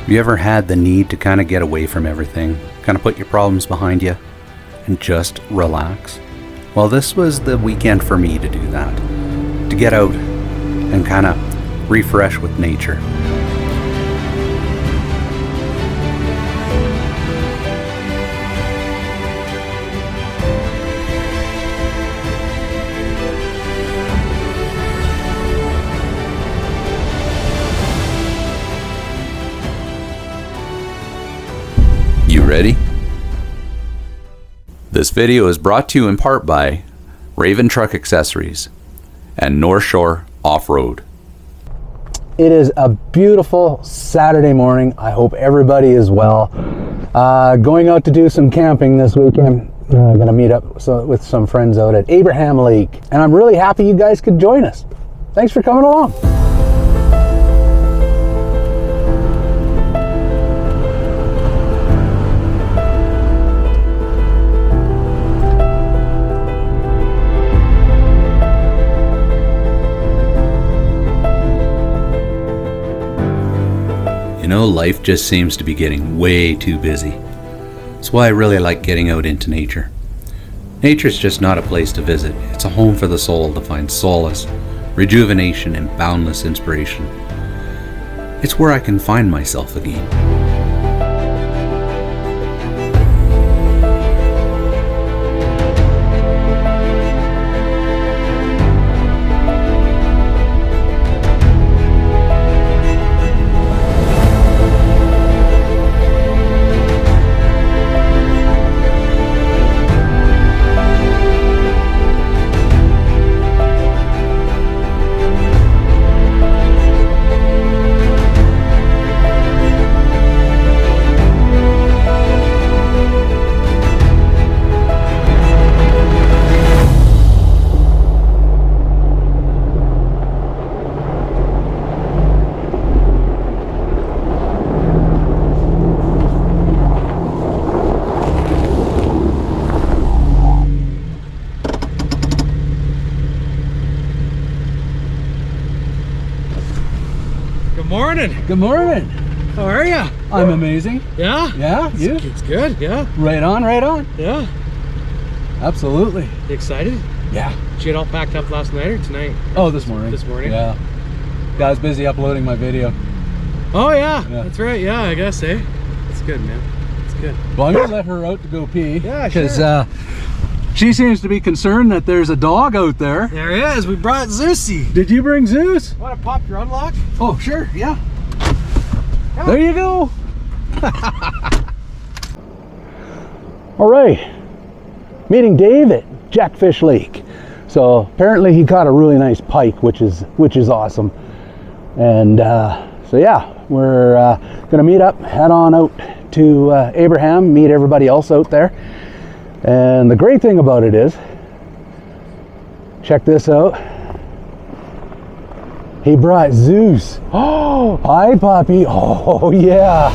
Have you ever had the need to kind of get away from everything, kind of put your problems behind you, and just relax? Well, this was the weekend for me to do that, to get out and kind of refresh with nature. You ready? This video is brought to you in part by Raven Truck Accessories and North Shore Off-Road. It is a beautiful Saturday morning. I hope everybody is well. Going out to do some camping this weekend. I'm going to meet up with some friends out at Abraham Lake. And I'm really happy you guys could join us. Thanks for coming along. You know, life just seems to be getting way too busy. That's why I really like getting out into nature. Nature's just not a place to visit. It's a home for the soul to find solace, rejuvenation, and boundless inspiration. It's where I can find myself again. Good morning. How are you? I'm amazing. Yeah? Yeah, you? It's good, yeah. Right on, right on. Yeah. Absolutely. You excited? Yeah. Did you get all packed up last night or tonight? Oh, this morning. This morning? Yeah. I was busy uploading my video. Oh, yeah. That's right. Yeah, I guess, eh? That's good, man. That's good. Well, I'm going to let her out to go pee. Yeah, sure. Because she seems to be concerned that there's a dog out there. There he is. We brought Zeusy. Did you bring Zeus? Want to pop your unlock? Oh, sure. Yeah. There you go. All right, meeting Dave at Jackfish Lake. So apparently he caught a really nice pike, which is awesome. And so yeah, we're gonna meet up, head on out to Abraham, meet everybody else out there. And the great thing about it is, check this out. He brought Zeus. Oh, hi, Poppy. Oh, yeah.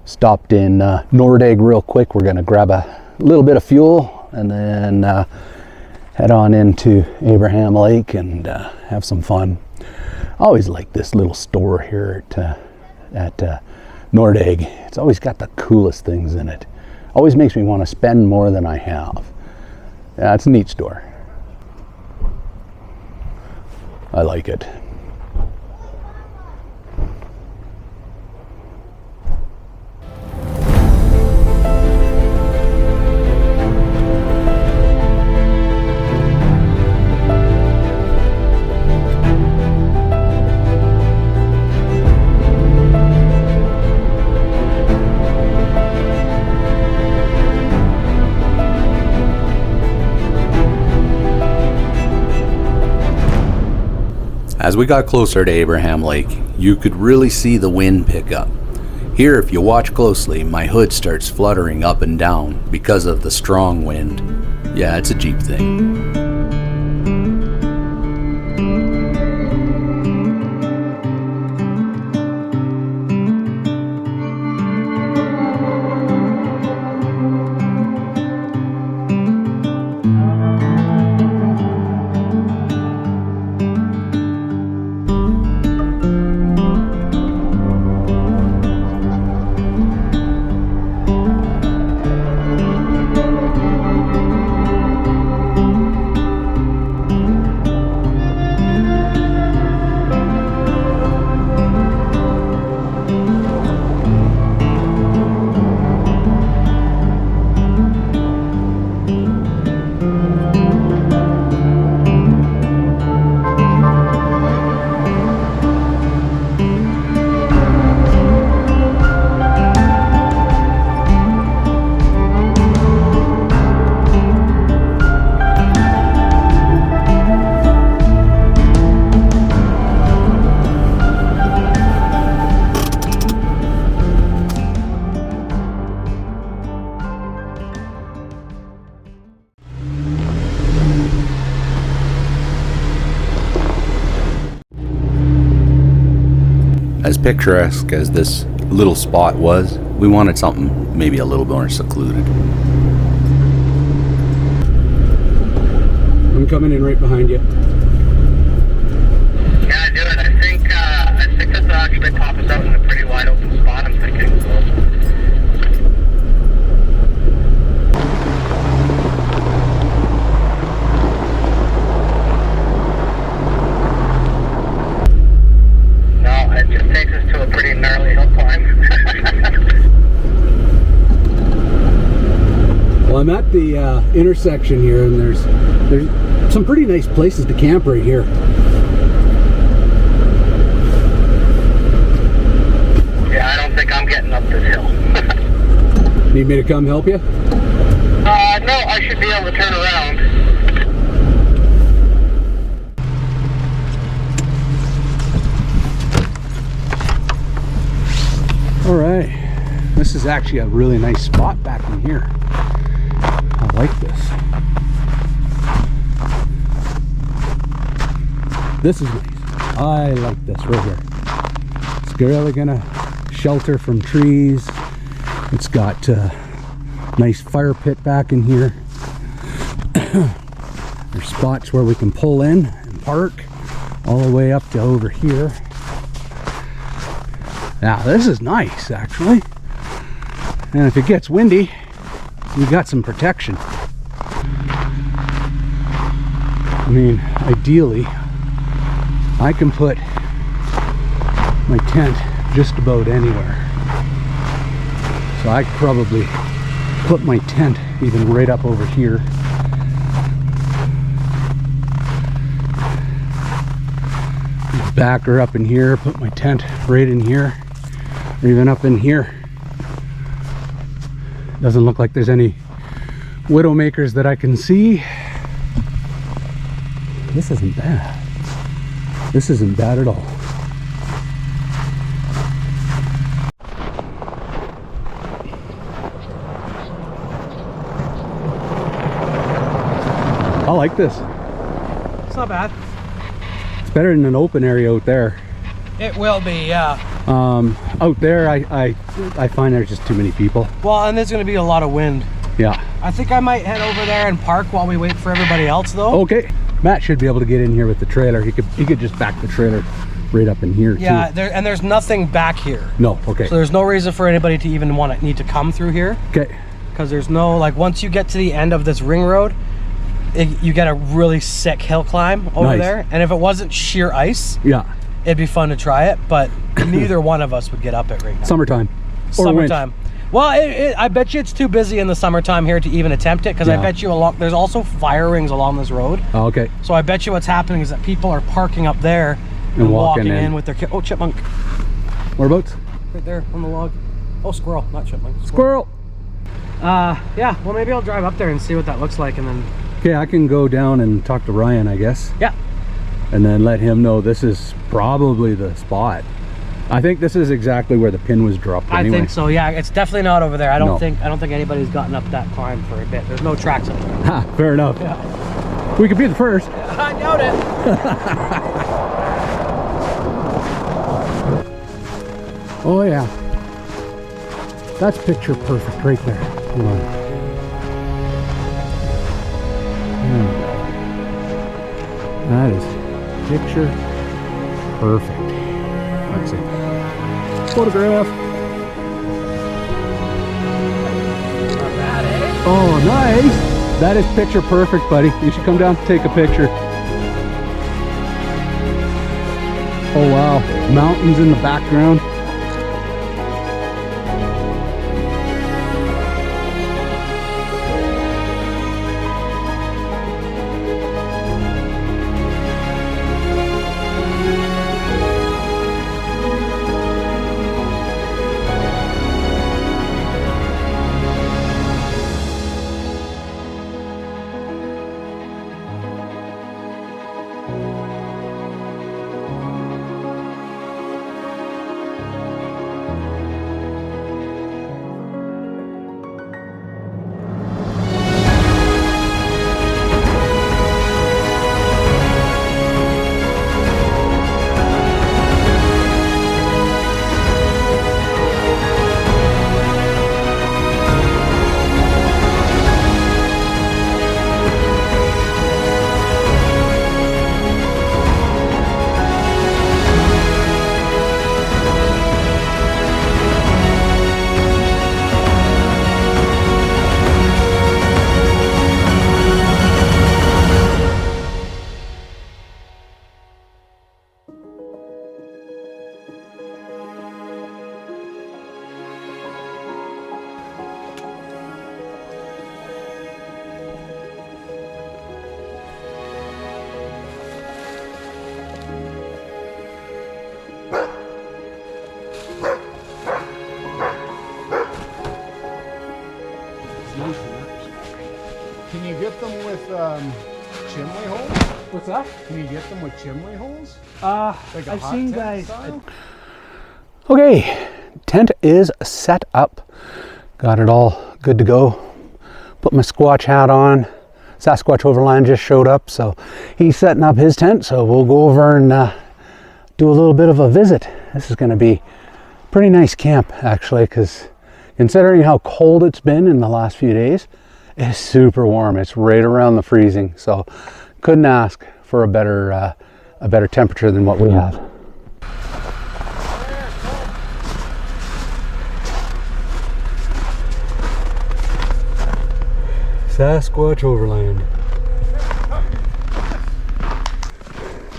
Stopped in Nordegg real quick. We're gonna grab a little bit of fuel and then head on into Abraham Lake and have some fun. I always like this little store here at Nordegg. It's always got the coolest things in it. Always makes me want to spend more than I have. Yeah, it's a neat store. I like it. As we got closer to Abraham Lake, you could really see the wind pick up. Here, if you watch closely, my hood starts fluttering up and down because of the strong wind. Yeah, it's a Jeep thing. As picturesque as this little spot was, we wanted something maybe a little more secluded. I'm coming in right behind you. Yeah, do it. I think this will actually pop us out in a pretty wide open spot, I'm thinking. No, it just takes us to a pretty gnarly hill climb. Well, I'm at the intersection here, and there's some pretty nice places to camp right here. Yeah, I don't think I'm getting up this hill. Need me to come help you? No, I should be able to turn around. All right, this is actually a really nice spot back in here. I like this. This is nice. I like this right here. It's really gonna shelter from trees. It's got a nice fire pit back in here. There's spots where we can pull in and park all the way up to over here. Now this is nice, actually. And if it gets windy, we got some protection. I mean, ideally, I can put my tent just about anywhere. So I could probably put my tent even right up over here. Back her up in here, put my tent right in here, or even up in here. Doesn't look like there's any widowmakers that I can see. This isn't bad. This isn't bad at all. I like this. It's not bad. It's better than an open area out there. It will be, yeah. Out there, I find there's just too many people. Well, and there's going to be a lot of wind. Yeah. I think I might head over there and park while we wait for everybody else, though. Okay. Matt should be able to get in here with the trailer. He could just back the trailer right up in here. Yeah, too. and there's nothing back here. No. Okay. So there's no reason for anybody to even need to come through here. Okay. Because there's no, like, once you get to the end of this ring road, you get a really sick hill climb over Nice. there. And if it wasn't sheer ice, Yeah. it'd be fun to try it. But neither one of us would get up it right now. Summertime. Or Summertime. Well, I bet you it's too busy in the summertime here to even attempt it, because I Yeah. bet you there's also fire rings along this road. Oh, okay. So I bet you what's happening is that people are parking up there And walking walking in in. with their oh, chipmunk Whereabouts? right there on the log. Oh, squirrel, not chipmunk. Squirrel. Yeah, well, maybe I'll drive up there and see what that looks like, and then Okay, I can go down and talk to Ryan, I guess, yeah. and then let him know this is probably the spot. I think this is exactly where the pin was dropped anyway. I think so. Yeah, it's definitely not over there. I No. don't think anybody's gotten up that climb for a bit. There's no tracks up there. Ha, fair enough. Yeah. We could be the first. I doubt it. Oh yeah. That's picture perfect right there. Hold on. That is picture perfect. Let's see. Photograph. Not bad, eh? Oh, nice. That is picture perfect, buddy. You should come down and take a picture. Oh wow, mountains in the background. Can you get them with chimney holes? What's that? Can you get them with chimney holes? Like a I've hot seen tent guys. style? Okay, tent is set up. Got it all good to go. Put my Squatch hat on. Sasquatch Overland just showed up, so he's setting up his tent. So we'll go over and do a little bit of a visit. This is going to be a pretty nice camp, actually, because considering how cold it's been in the last few days, it's super warm. It's right around the freezing, so couldn't ask for a better temperature than what we have. Sasquatch Overland.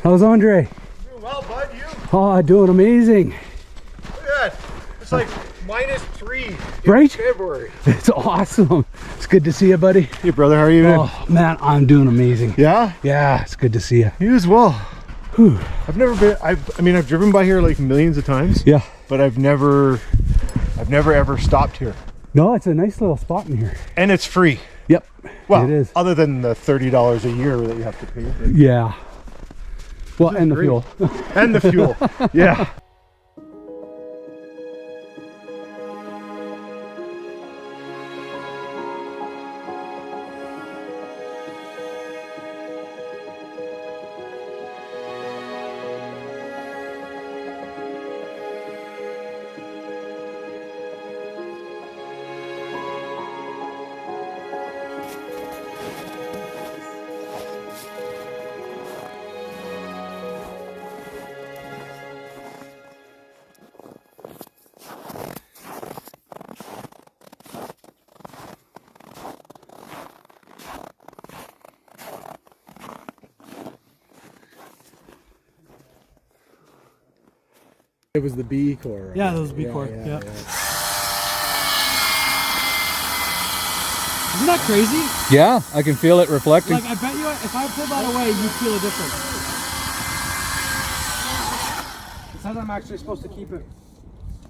How's Andre? Doing well, bud. You? Oh, doing amazing. Look at that. It's like -3 in Right? February. It's awesome. It's good to see you, buddy. Hey, brother. How are you doing? Oh, man, I'm doing amazing. Yeah? Yeah, it's good to see you. You as well. Whew. I've never been. I mean, I've driven by here like millions of times. Yeah. But I've never ever stopped here. No, it's a nice little spot in here. And it's free. Yep. Well, it is. other than the $30 a year that you have to pay. Yeah. Well, and the great. fuel. And the fuel. Yeah. It was the B core. Right? Yeah, that was B core. Yeah. Isn't that crazy? Yeah, I can feel it reflecting. Like, I bet you if I pull that away, you'd feel a difference. It says I'm actually supposed to keep it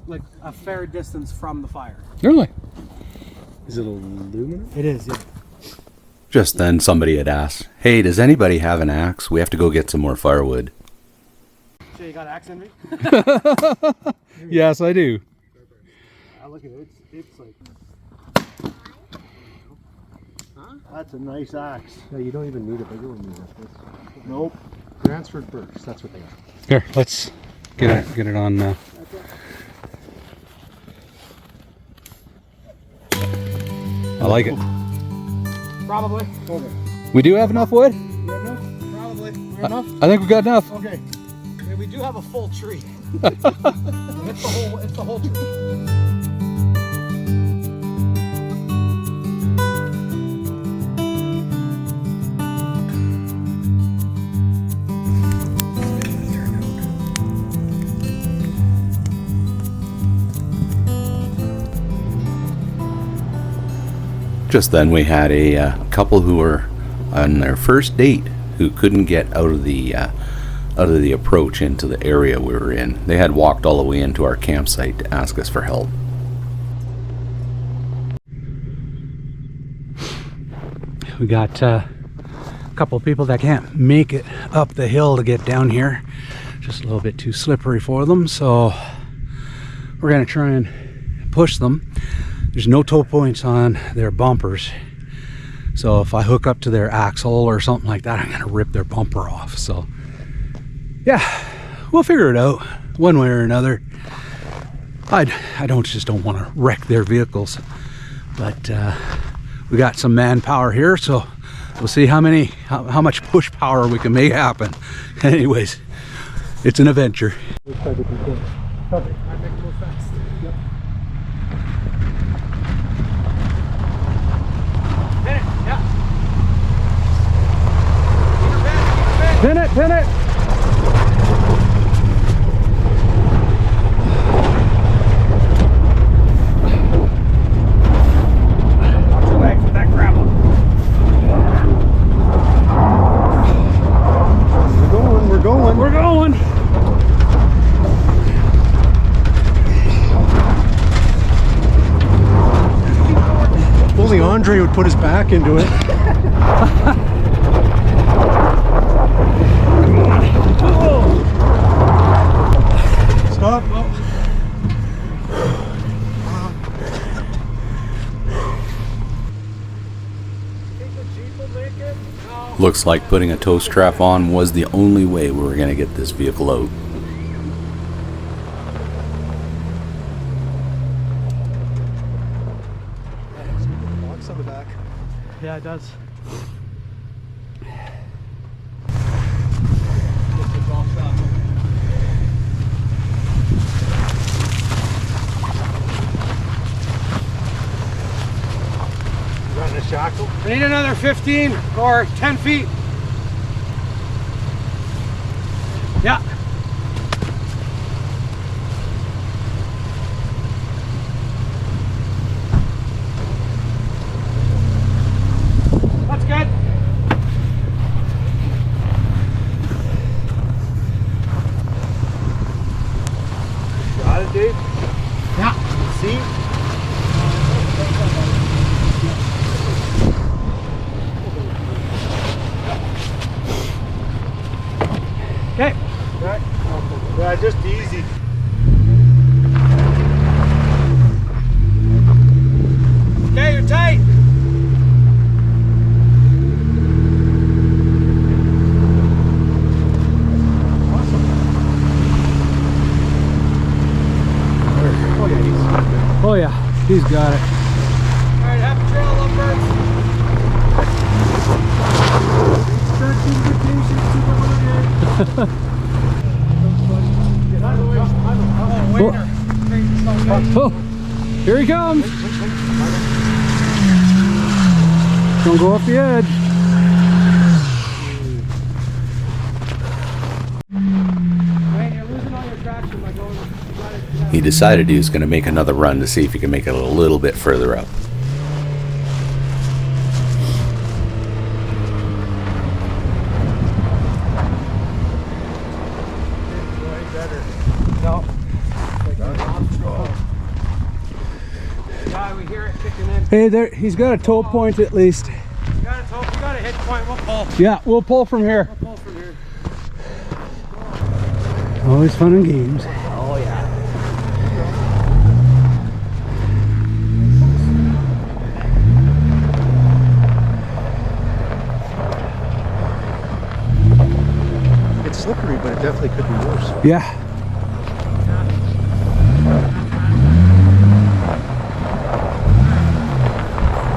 like a fair distance from the fire. Really? Is it aluminum? It is, yeah. Just then somebody had asked, hey, does anybody have an axe? We have to go get some more firewood. So you got axe envy? Yes, I do. Look at it. It's like... That's a nice axe. Yeah, you don't even need a bigger one. Nope. Transferred birch. That's what they are. Here, let's get it on. I like it. Probably. Okay. We do have enough wood? Probably. Enough? I think we got enough. Okay. I mean, we do have a full tree. It's the whole tree. Just then we had a couple who were on their first date who couldn't get out of the approach into the area we were in. They had walked all the way into our campsite to ask us for help. We got a couple of people that can't make it up the hill to get down here. Just a little bit too slippery for them, so we're gonna try and push them. There's no tow points on their bumpers, so if I hook up to their axle or something like that, I'm gonna rip their bumper off. So yeah, we'll figure it out one way or another. I just don't want to wreck their vehicles, but we got some manpower here, so we'll see how much push power we can make happen. Anyways, it's an adventure. Perfect. I make it move fast. Yep. Pin it, pin it! Watch your legs with that gravel. We're going. We're going! If only Andre would put his back into it. Stop. Looks like putting a tow strap on was the only way we were going to get this vehicle out. Box on the back. Yeah, it does. Running a shackle. I need another 15 or 10 feet. Yeah. That's good. Got it, Dave? Yeah. See? Okay. Right. Yeah, just easy. Okay, you're tight. Oh yeah, he's got it. All right, happy trail, lovebirds. Oh, here he comes. Don't go off the edge. Wait, you're losing all your traction by going. decided he was going to make another run to see if he can make it a little bit further up. No. Yeah, we hear it kicking in. Hey, there, he's got a tow point at least. You got a hit point. We'll pull. Yeah, we'll pull from here. We'll pull from here. Always fun and games. Oh yeah. It's slippery, but it definitely could be worse. Yeah.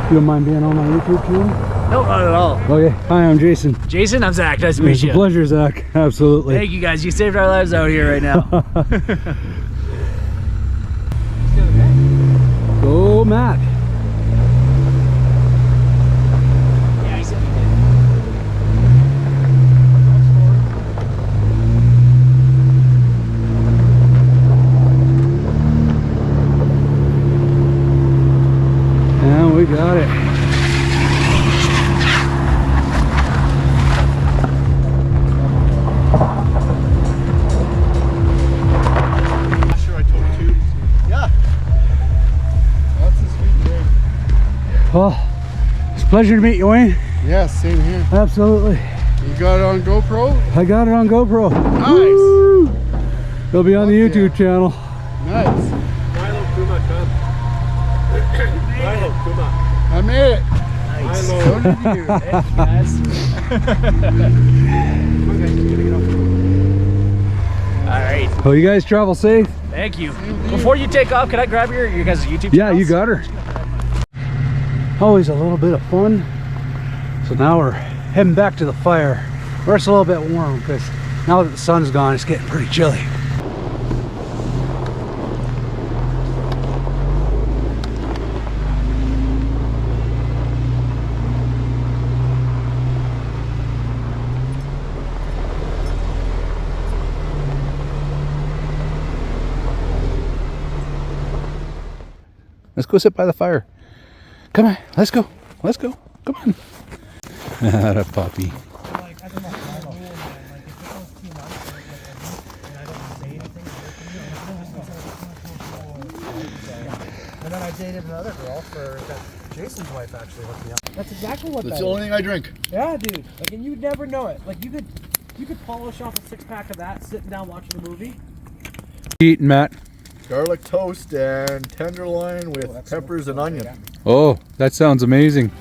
You don't mind being on my YouTube channel? No, not at all. Okay. Hi, I'm Jason. Jason, I'm Zach. Nice to meet It's a you. pleasure, Zach. Absolutely. Thank you guys. You saved our lives out here right now. Go, Matt. Yeah, he said he And we got it. Sure, I told you. Yeah. That's a sweet day. Well, it's a pleasure to meet you, Wayne. Yeah, same here. Absolutely. You got it on GoPro? I got it on GoPro. Nice. Woo! It'll be on the Fuck YouTube channel. Nice. Milo Kuma, come. Milo Kuma. I made it. Nice. So did you. Thank you guys. All right. Well, you guys travel safe. Thank you. Before you take off, can I grab your guys' YouTube channels? Yeah, you got her. Always a little bit of fun. So now we're heading back to the fire, where it's a little bit warm, because now that the sun's gone, it's getting pretty chilly. Let's go sit by the fire. Come on, let's go. Let's go. Come on. Atta puppy. And then I dated another girl that Jason's wife actually hooked me up. That's exactly what That's that the only is. thing I drink. Yeah, dude. Like, and you'd never know it. Like, you could polish off a 6-pack of that sitting down watching a movie. Eating, Matt. Garlic toast and tenderloin with peppers and onion. Oh, that sounds amazing.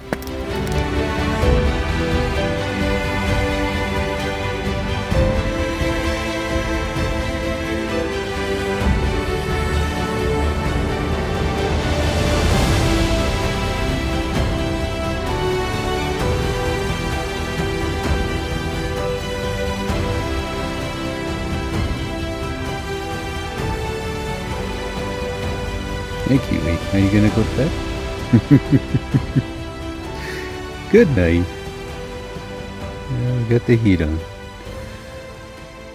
Hey, Kiwi, are you gonna go to bed? Good night. Yeah, we got the heat on.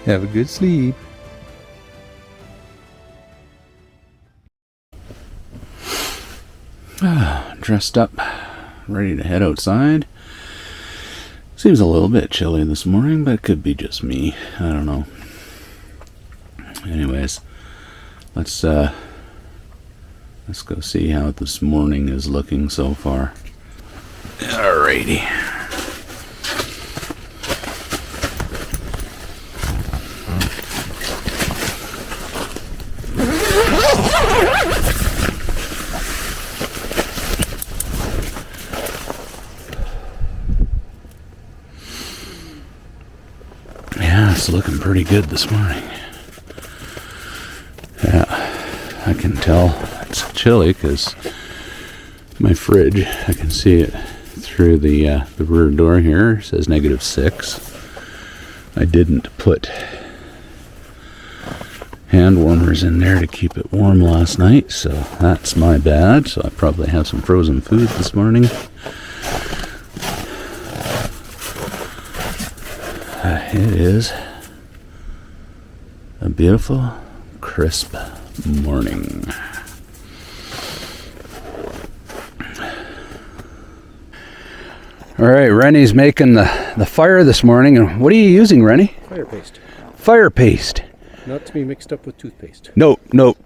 Have a good sleep. Dressed up, ready to head outside. Seems a little bit chilly this morning, but it could be just me. I don't know. Anyways, let's go see how this morning is looking so far. Alrighty. Yeah, it's looking pretty good this morning. Yeah, I can tell it's chilly because my fridge, I can see it through the rear door here. It says -6. I didn't put hand warmers in there to keep it warm last night, so that's my bad. So I probably have some frozen food this morning. It is a beautiful, crisp morning. All right, Rennie's making the fire this morning. And what are you using, Rennie? Fire paste. Fire paste. Not to be mixed up with toothpaste. Nope. Not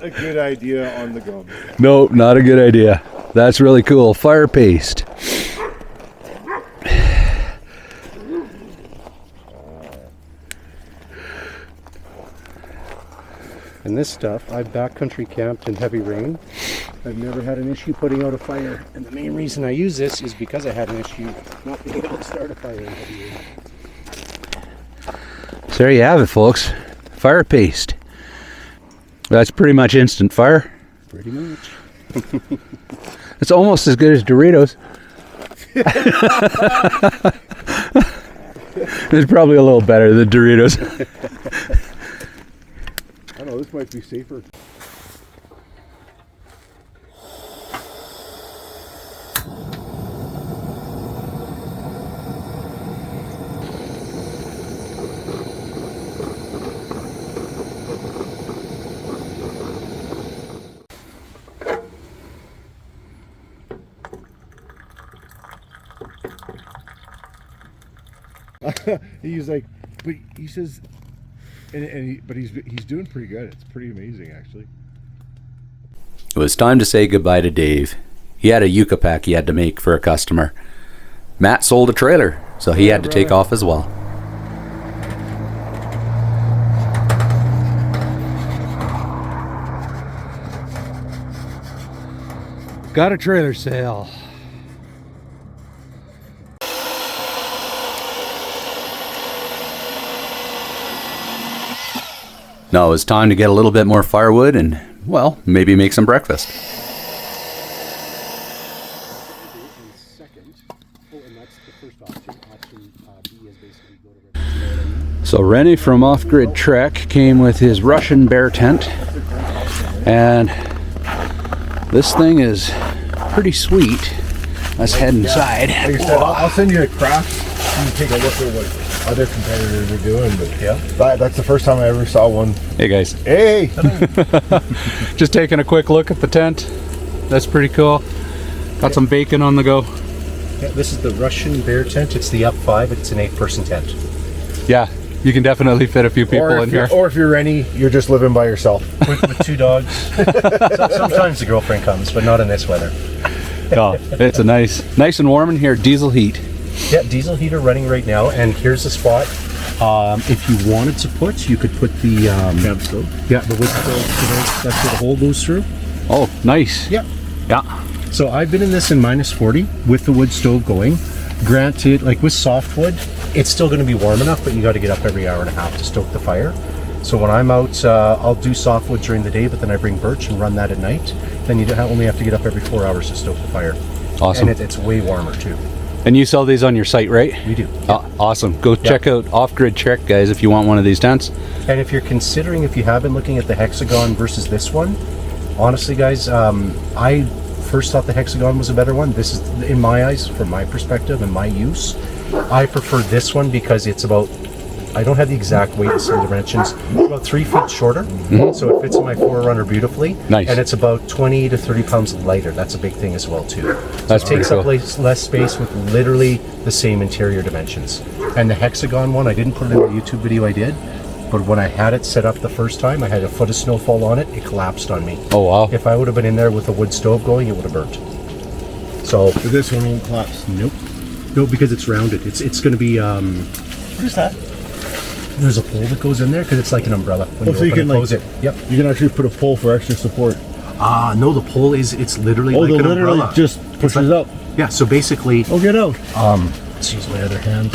a good idea on the gum. Nope, not a good idea. That's really cool. Fire paste. And this stuff, I've backcountry camped in heavy rain. I've never had an issue putting out a fire. And the main reason I use this is because I had an issue not being able to start a fire in heavy rain. So there you have it, folks. Fire paste. That's pretty much instant fire. Pretty much. It's almost as good as Doritos. It's probably a little better than Doritos. I don't know, this might be safer. He's like, but he says, but he's doing pretty good. It's pretty amazing, actually. It was time to say goodbye to Dave. He had a yucca pack he had to make for a customer. Matt sold a trailer, so he had to take off as well. Got a trailer sale. Now it was time to get a little bit more firewood and, well, maybe make some breakfast. So Rennie from Off Grid Trek came with his Russian bear tent, and this thing is pretty sweet. Let's head inside. Like I said, I'll send you a craft and you take a look at what other competitors are doing. But yeah, that's the first time I ever saw one. Hey guys. Hey! Just taking a quick look at the tent. That's pretty cool. Got some bacon on the go. Yeah, this is the Russian bear tent. It's the Up 5. It's an 8-person tent. Yeah, you can definitely fit a few people in here. Or if you're Rennie, you're just living by yourself. With 2 dogs. Sometimes the girlfriend comes, but not in this weather. Oh, it's a nice and warm in here. Diesel heat. Yeah, diesel heater running right now, and here's the spot. If you wanted to put, you could put the Camp stove. Yeah, the wood stove. That's where the hole goes through. Oh, nice. Yeah. Yeah. So I've been in this in -40 with the wood stove going. Granted, like with softwood, it's still going to be warm enough, but you got to get up every hour and a half to stoke the fire. So when I'm out, I'll do softwood during the day, but then I bring birch and run that at night. Then you only have to get up every 4 hours to stoke the fire. Awesome. And it's way warmer too. And you sell these on your site, right? We do. Awesome. Go check out Off Grid Trek, guys, if you want one of these tents. And if you're considering, if you have been looking at the hexagon versus this one, honestly, guys, I first thought the hexagon was a better one. This is, in my eyes, from my perspective and my use, I prefer this one because it's about, I don't have the exact weight and dimensions, it's about 3 feet shorter, so it fits in my 4Runner beautifully. Nice. And it's about 20 to 30 pounds lighter. That's a big thing as well too. So That's it takes pretty up cool. less space with literally the same interior dimensions. And the hexagon one, I didn't put it in the YouTube video I did, but when I had it set up the first time, I had a foot of snowfall on it, it collapsed on me. Oh, wow. If I would have been in there with a wood stove going, it would have burnt. So But this one won't collapse. nope. No, because it's rounded. It's going to be, What is that? there's a hole that goes in there because it's like an umbrella when you so open you can and close it. Yep. You can actually put a pole for extra support. No, the pole it's literally Oh, like the an literally umbrella. just pushes up. Yeah, so basically, Oh, get out. let's use my other hand.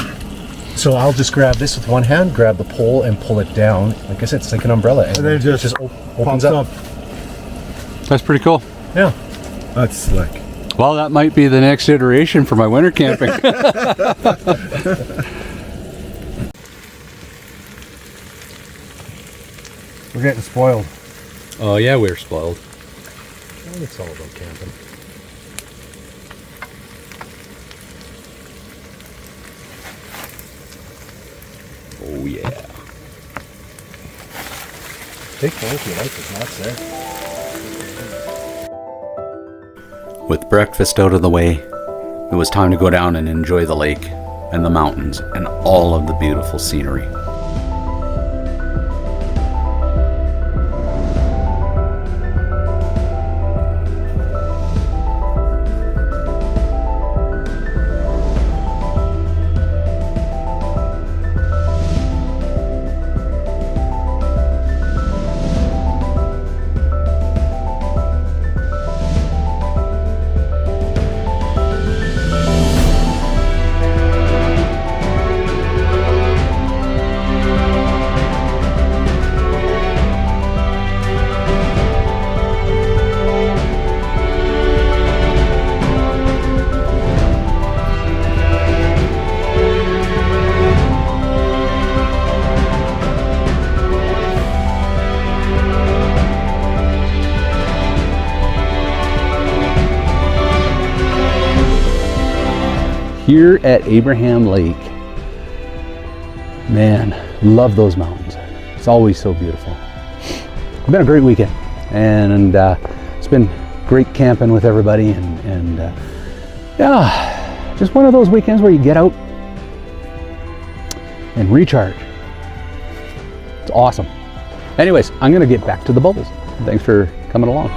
So I'll just grab this with one hand, grab the pole and pull it down. Like I said, it's like an umbrella. And then it just opens pops up. That's pretty cool. Yeah. That's slick. Well, that might be the next iteration for my winter camping. We're getting spoiled. Oh, yeah, we're spoiled. It's all about camping. Oh, yeah. Take full if you like, there's lots there. With breakfast out of the way, it was time to go down and enjoy the lake and the mountains and all of the beautiful scenery. Here at Abraham Lake, man, love those mountains. It's always so beautiful. It's been a great weekend, and it's been great camping with everybody, and yeah, just one of those weekends where you get out and recharge. It's awesome. Anyways, I'm gonna get back to the bubbles. Thanks for coming along.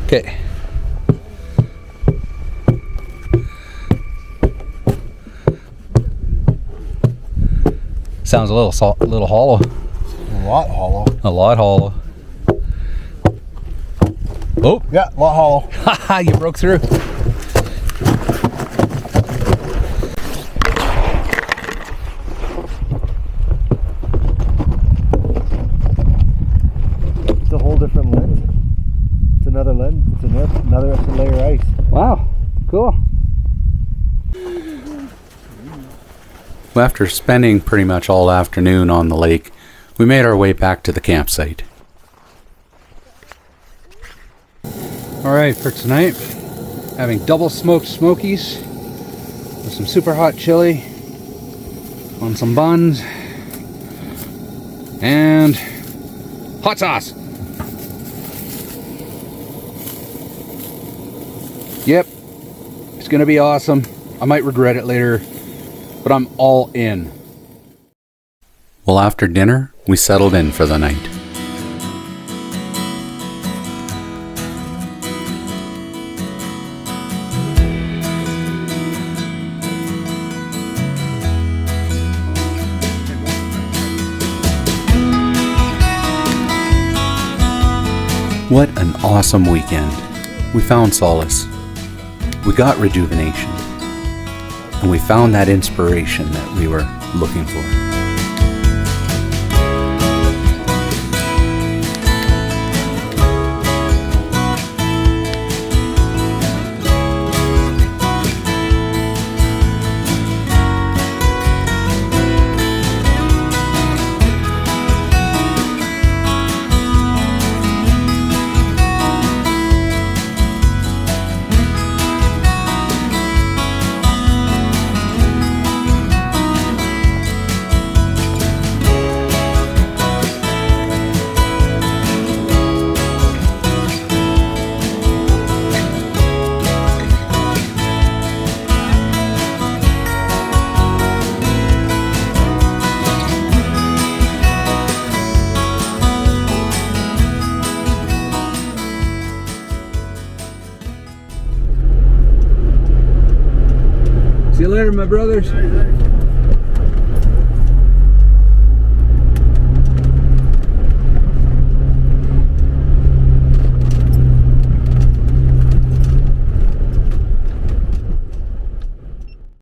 Okay. Sounds a little hollow. A lot hollow. A lot hollow. Oh, Yeah, a lot hollow. haha, you broke through. It's a whole different lens. It's another lens. It's another extra layer of ice. Wow, cool. After spending pretty much all afternoon on the lake, we made our way back to the campsite. Alright, for tonight, having double smoked smokies with some super hot chili on some buns and hot sauce. Yep, it's gonna be awesome. I might regret it later, but I'm all in. Well, after dinner, we settled in for the night. What an awesome weekend. We found solace. We got rejuvenation. And we found that inspiration that we were looking for. See you later, my brothers.